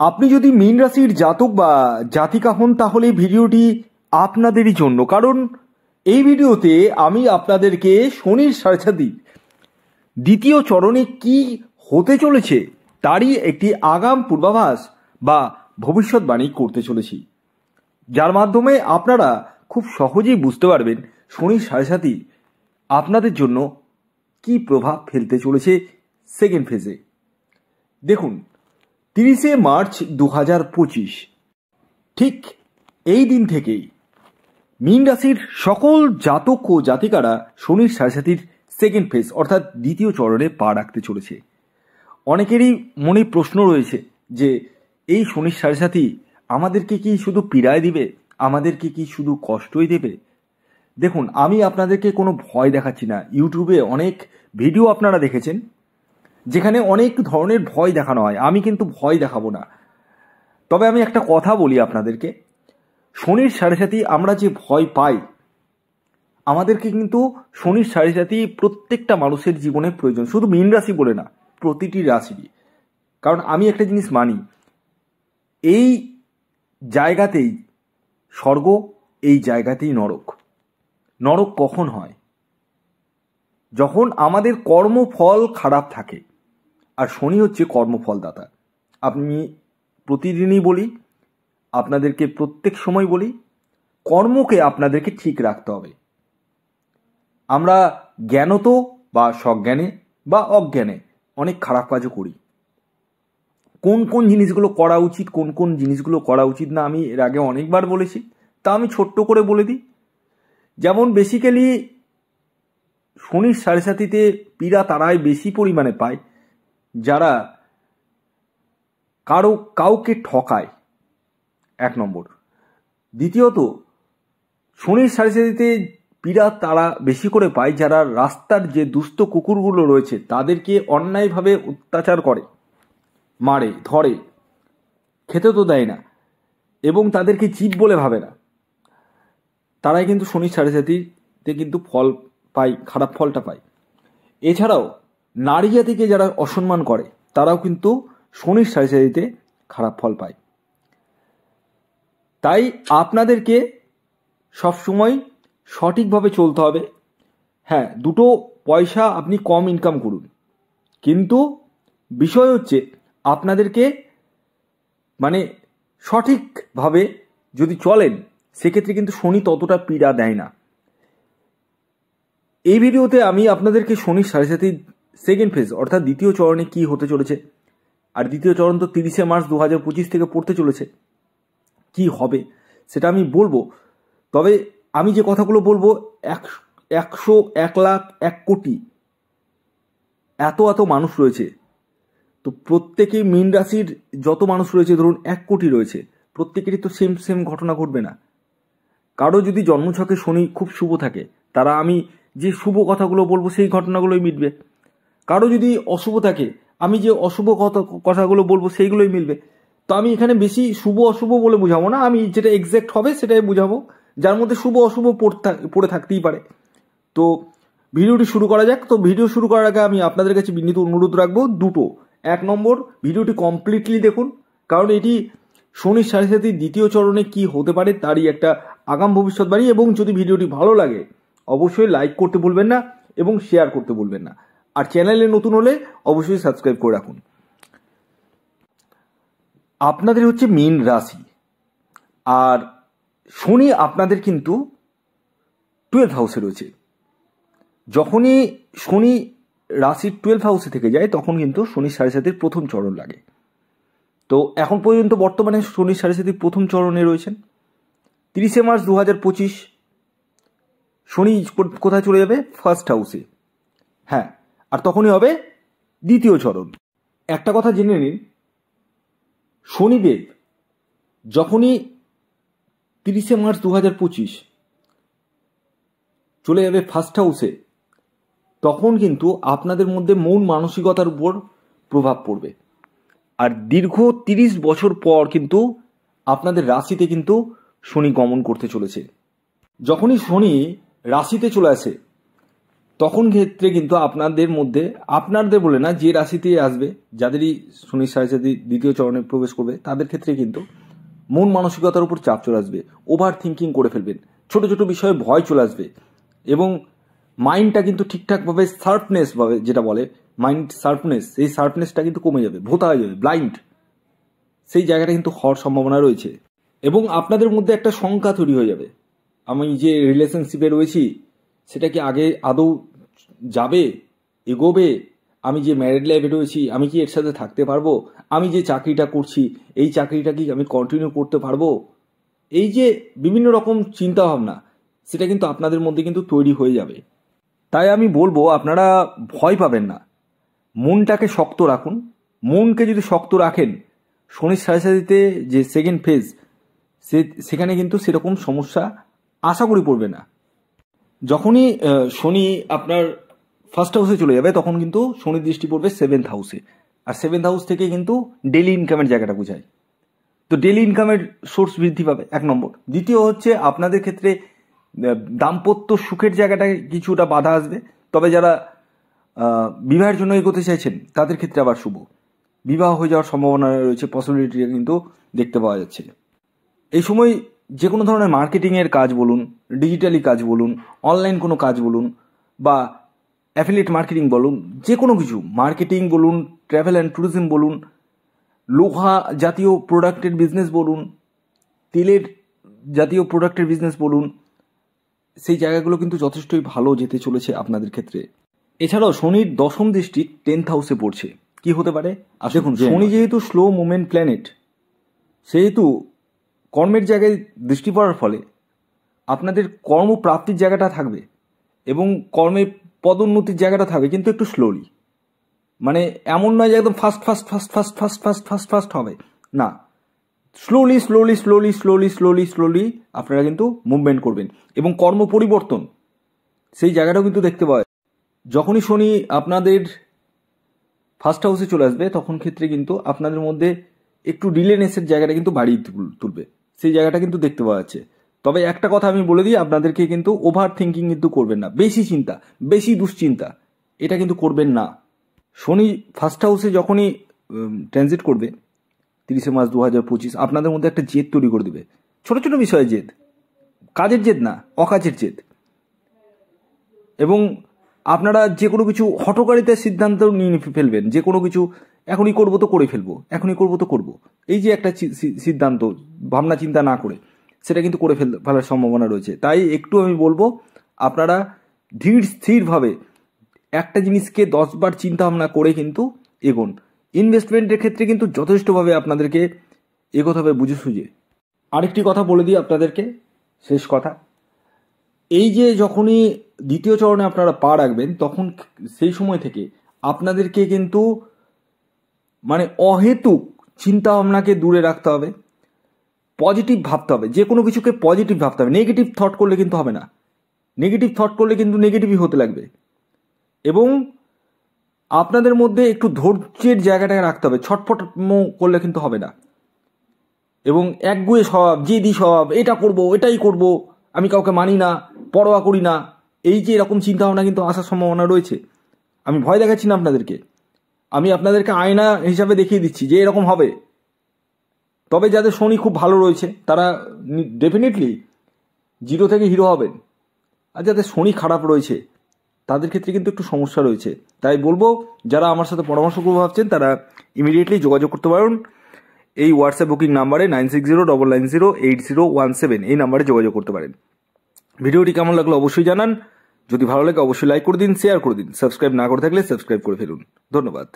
আপনি যদি মীন রাশির জাতক বা জাতিকা হন তাহলে ভিডিওটি আপনাদেরই জন্য, কারণ এই ভিডিওতে আমি আপনাদেরকে শনির সাড়ে দ্বিতীয় চরণে কি হতে চলেছে তারই একটি আগাম পূর্বাভাস বা ভবিষ্যৎবাণী করতে চলেছি, যার মাধ্যমে আপনারা খুব সহজেই বুঝতে পারবেন শনির সাড়ে আপনাদের জন্য কি প্রভাব ফেলতে চলেছে সেকেন্ড ফেজে। দেখুন, 30শে মার্চ 2025 ঠিক এই দিন থেকেই মীন রাশির সকল জাতক ও জাতিকারা শনির সাড়ে সেকেন্ড ফেজ অর্থাৎ দ্বিতীয় চরণে পা রাখতে চলেছে। অনেকেরই মনে প্রশ্ন রয়েছে যে এই শনির সাড়ে আমাদেরকে কি শুধু পীড়ায় দিবে, আমাদেরকে কি শুধু কষ্টই দেবে? দেখুন, আমি আপনাদেরকে কোনো ভয় দেখাচ্ছি না। ইউটিউবে অনেক ভিডিও আপনারা দেখেছেন যেখানে অনেক ধরনের ভয় দেখানো হয়, আমি কিন্তু ভয় দেখাবো না। তবে আমি একটা কথা বলি আপনাদেরকে, শনির সাড়ে আমরা যে ভয় পাই, আমাদেরকে কিন্তু শনির সাড়ে প্রত্যেকটা মানুষের জীবনে প্রয়োজন, শুধু মীন রাশি বলে না, প্রতিটি রাশিরই। কারণ আমি একটা জিনিস মানি, এই জায়গাতেই স্বর্গ, এই জায়গাতেই নরক। নরক কখন হয়? যখন আমাদের কর্মফল খারাপ থাকে, আর শনি হচ্ছে কর্মফলদাতা। আমি প্রতিদিনই বলি, আপনাদেরকে প্রত্যেক সময় বলি, কর্মকে আপনাদেরকে ঠিক রাখতে হবে। আমরা জ্ঞানত বা সজ্ঞানে বা অজ্ঞানে অনেক খারাপ কাজও করি। কোন কোন জিনিসগুলো করা উচিত, কোন কোন জিনিসগুলো করা উচিত না, আমি এর আগে অনেকবার বলেছি, তা আমি ছোট্ট করে বলে দিই। যেমন বেসিক্যালি শনির সাড়ে পীড়া তারাই বেশি পরিমাণে পায় যারা কাউকে ঠকায়, 1 নম্বর। দ্বিতীয়ত, শনির সাড়ে পীড়া তারা বেশি করে পায় যারা রাস্তার যে দুস্থ কুকুরগুলো রয়েছে তাদেরকে অন্যায়ভাবে অত্যাচার করে, মারে, ধরে, খেতে তো দেয় না এবং তাদেরকে জীব বলে ভাবে না। তারাই কিন্তু শনির সাড়ে কিন্তু ফল পায়, খারাপ ফলটা পায়। এছাড়াও নারী জাতিকে যারা অসম্মান করে তারাও কিন্তু শনির সাড়ে খারাপ ফল পায়। তাই আপনাদেরকে সবসময় সঠিকভাবে চলতে হবে। হ্যাঁ, 2 পয়সা আপনি কম ইনকাম করুন, কিন্তু বিষয় হচ্ছে আপনাদেরকে সঠিকভাবে যদি চলেন সেক্ষেত্রে কিন্তু শনি ততটা পীড়া দেয় না। এই ভিডিওতে আমি আপনাদেরকে শনির সাড়ে সেকেন্ড ফেজ অর্থাৎ দ্বিতীয় চরণে কি হতে চলেছে, আর দ্বিতীয় চরণ তো 30শে মার্চ 2025 থেকে পড়তে চলেছে, কি হবে সেটা আমি বলবো। তবে আমি যে কথাগুলো বলবো 100, 1 লাখ, 1 কোটি এত মানুষ রয়েছে, তো প্রত্যেকেই মীন রাশির যত মানুষ রয়েছে, ধরুন 1 কোটি রয়েছে, প্রত্যেকেরই তো সেম ঘটনা ঘটবে না। কারো যদি জন্মছকে শনি খুব শুভ থাকে, তারা আমি যে শুভ কথাগুলো বলবো সেই ঘটনাগুলোই মিটবে। কারো যদি অশুভ থাকে, আমি যে অশুভ কথাগুলো বলবো সেইগুলোই মিলবে। তো আমি এখানে বেশি শুভ অশুভ বলে বুঝাবো না, আমি যেটা এক্স্যাক্ট হবে সেটাই বুঝাবো, যার মধ্যে শুভ অশুভ পড়ে থাকতেই পারে। তো ভিডিওটি শুরু করা যাক। তো ভিডিও শুরু করার আগে আমি আপনাদের কাছে বিনীত অনুরোধ রাখবো 2টো। 1 নম্বর, ভিডিওটি কমপ্লিটলি দেখুন, কারণ এটি শনির সাড়ে দ্বিতীয় চরণে কি হতে পারে তারই একটা আগাম ভবিষ্যৎবাণী। এবং যদি ভিডিওটি ভালো লাগে অবশ্যই লাইক করতে ভুলবেন না এবং শেয়ার করতে ভুলবেন না, আর চ্যানেলে নতুন হলে অবশ্যই সাবস্ক্রাইব করে রাখুন। আপনাদের হচ্ছে মীন রাশি, আর শনি আপনাদের কিন্তু 12th হাউসে রয়েছে। যখনই শনি রাশির 12th হাউসে থেকে যায় তখন কিন্তু শনির সাড়ে প্রথম চরণ লাগে। তো এখন পর্যন্ত বর্তমানে শনির সাড়ে প্রথম চরণে রয়েছেন। 30শে মার্চ 2025 শনি কোথায় চলে যাবে? 1st হাউসে। হ্যাঁ, আর তখনই হবে দ্বিতীয় চরণ। একটা কথা জেনে নিন, শনিদেব যখনই 30শে মার্চ 2025 চলে যাবে 1st হাউসে, তখন কিন্তু আপনাদের মধ্যে মন মানসিকতার উপর প্রভাব পড়বে। আর দীর্ঘ 30 বছর পর কিন্তু আপনাদের রাশিতে কিন্তু শনি গমন করতে চলেছে। যখনই শনি রাশিতে চলে আসে তখন ক্ষেত্রে কিন্তু আপনাদের মধ্যে, আপনাদের বলে না, যে রাশিতে আসবে, যাদেরই শনির সাড়ে দ্বিতীয় চরণে প্রবেশ করবে, তাদের ক্ষেত্রে কিন্তু মন মানসিকতার উপর চাপ চলে আসবে, ওভার থিঙ্কিং করে ফেলবেন, ছোট ছোট বিষয়ে ভয় চলে আসবে, এবং মাইন্ডটা কিন্তু ঠিকঠাকভাবে শার্পনেস ভাবে, যেটা বলে মাইন্ড শার্পনেস, এই শার্পনেসটা কিন্তু কমে যাবে, ভোতা হয়ে যাবে, ব্লাইন্ড, সেই জায়গাটা কিন্তু হওয়ার সম্ভাবনা রয়েছে। এবং আপনাদের মধ্যে একটা শঙ্কা তৈরি হয়ে যাবে, আমি যে রিলেশনশিপে রয়েছি সেটা কি আগে আদৌ যাবে, এগোবে, আমি যে ম্যারিড লাইফে রয়েছি আমি কি এর সাথে থাকতে পারবো, আমি যে চাকরিটা করছি এই চাকরিটা কি আমি কন্টিনিউ করতে পারবো, এই যে বিভিন্ন রকম চিন্তা ভাবনা, সেটা কিন্তু আপনাদের মধ্যে কিন্তু তৈরি হয়ে যাবে। তাই আমি বলবো আপনারা ভয় পাবেন না, মনটাকে শক্ত রাখুন। মনকে যদি শক্ত রাখেন, শনির সাড়ে যে সেকেন্ড ফেজ, সেখানে কিন্তু সেরকম সমস্যা আশা করি পড়বে না। যখনই শনি আপনার ফার্স্ট হাউসে চলে যাবে তখন কিন্তু শনির দৃষ্টি পড়বে 7th হাউসে, আর 7th হাউস থেকে কিন্তু ডেলি ইনকামের জায়গাটা বোঝায়। তো ডেলি ইনকামের সোর্স বৃদ্ধি পাবে, 1 নম্বর। দ্বিতীয় হচ্ছে আপনাদের ক্ষেত্রে দাম্পত্য সুখের জায়গাটায় কিছুটা বাধা আসবে, তবে যারা বিবাহের জন্য এগোতে চাইছেন তাদের ক্ষেত্রে আবার শুভ, বিবাহ হয়ে যাওয়ার সম্ভাবনা রয়েছে, পসিবিলিটিটা কিন্তু দেখতে পাওয়া যাচ্ছে। এই সময় যে কোনো ধরনের মার্কেটিংয়ের কাজ বলুন, ডিজিটালি কাজ বলুন, অনলাইন কোনো কাজ বলুন, বা অ্যাফিলিয়েট মার্কেটিং বলুন, যে কোনো কিছু মার্কেটিং বলুন, ট্রাভেল অ্যান্ড ট্যুরিজম বলুন, লোহা জাতীয় প্রোডাক্টের বিজনেস বলুন, তেলের জাতীয় প্রোডাক্টের বিজনেস বলুন, সেই জায়গাগুলো কিন্তু যথেষ্টই ভালো যেতে চলেছে আপনাদের ক্ষেত্রে। এছাড়াও শনির 10ম দৃষ্টি 10th হাউসে পড়ছে, কি হতে পারে দেখুন। শনি যেহেতু স্লো মুভমেন্ট প্ল্যানেট, সেহেতু কর্মের জায়গায় দৃষ্টি পড়ার ফলে আপনাদের কর্মপ্রাপ্তির জায়গাটা থাকবে এবং কর্মে পদোন্নতির জায়গাটা থাকবে, কিন্তু একটু স্লোলি। মানে এমন নয় যে একদম fast fast fast fast fast fast fast fast হবে না, slowly slowly slowly slowly slowly slowly আপনারা কিন্তু মুভমেন্ট করবেন, এবং কর্ম পরিবর্তন সেই জায়গাটাও কিন্তু দেখতে পাওয়া যায়। যখনই শনি আপনাদের ফার্স্ট হাউসে চলে আসবে তখন ক্ষেত্রে কিন্তু আপনাদের মধ্যে একটু ডিলেনেসের জায়গাটা কিন্তু বাড়িয়ে তুলবে, সেই জায়গাটা কিন্তু দেখতে পাওয়া যাচ্ছে। তবে একটা কথা আমি বলে দিই আপনাদেরকে, কিন্তু ওভার থিঙ্কিং কিন্তু করবেন না, বেশি চিন্তা, বেশি দুশ্চিন্তা এটা কিন্তু করবেন না। শনি ফার্স্ট হাউসে যখনই ট্রানজিট করবে 30 মার্চ 2025, আপনাদের মধ্যে একটা জেদ তৈরি করে দেবে, ছোট ছোট বিষয়ে জেদ, কাজের জেদ না, অকাজের জেদ, এবং আপনারা যে কোনো কিছু হঠকারিতার সিদ্ধান্ত নিয়ে ফেলবেন, যে কোনো কিছু এখনই করবো তো করে ফেলবো, এখনই করবো তো করবো, এই যে একটা সিদ্ধান্ত ভাবনা চিন্তা না করে সেটা কিন্তু করে ফেলার সম্ভাবনা রয়েছে। তাই একটু আমি বলবো আপনারা ধীর স্থিরভাবে একটা জিনিসকে 10 বার চিন্তা ভাবনা করে কিন্তু এগোন। ইনভেস্টমেন্টের ক্ষেত্রে কিন্তু যথেষ্টভাবে আপনাদেরকে এগোতে হবে বুঝে সুঝে। আরেকটি কথা বলে দিই আপনাদেরকে, শেষ কথা, এই যে যখনই দ্বিতীয় চরণে আপনারা পা রাখবেন তখন সেই সময় থেকে আপনাদেরকে কিন্তু মানে অহেতুক চিন্তা ভাবনাকে দূরে রাখতে হবে, পজিটিভ ভাবতে হবে, যে কোনো কিছুকে পজিটিভ ভাবতে হবে। নেগেটিভ থট করলে কিন্তু হবে না, নেগেটিভ থট করলে কিন্তু নেগেটিভই হতে লাগবে। এবং আপনাদের মধ্যে একটু ধৈর্যের জায়গাটাকে রাখতে হবে, ছটফট করলে কিন্তু হবে না। এবং একগুঁয়ে স্বভাব, জেদি স্বভাব, এটা করব এটাই করব, আমি কাউকে মানি না, পরোয়া করি না, এই যে এরকম চিন্তাভাবনা কিন্তু আসার সম্ভাবনা রয়েছে। আমি ভয় দেখাচ্ছি না আপনাদেরকে, আমি আপনাদেরকে আয়না হিসাবে দেখিয়ে দিচ্ছি যে এরকম হবে। তবে যাদের শনি খুব ভালো রয়েছে তারা ডেফিনেটলি 0 থেকে হিরো হবেন, আর যাদের শনি খারাপ রয়েছে তাদের ক্ষেত্রে কিন্তু একটু সমস্যা রয়েছে। তাই বলবো যারা আমার সাথে পরামর্শ করতে ভাবছেন তারা ইমিডিয়েটলি যোগাযোগ করতে পারেন এই হোয়াটসঅ্যাপ বুকিং নাম্বারে 9609908017, এই নাম্বারে যোগাযোগ করতে পারেন। ভিডিওটি কেমন লাগলো অবশ্যই জানান, যদি ভালো লাগে অবশ্যই লাইক করে দিন, শেয়ার করে দিন, সাবস্ক্রাইব না করে থাকলে সাবস্ক্রাইব করে ফেলুন। ধন্যবাদ।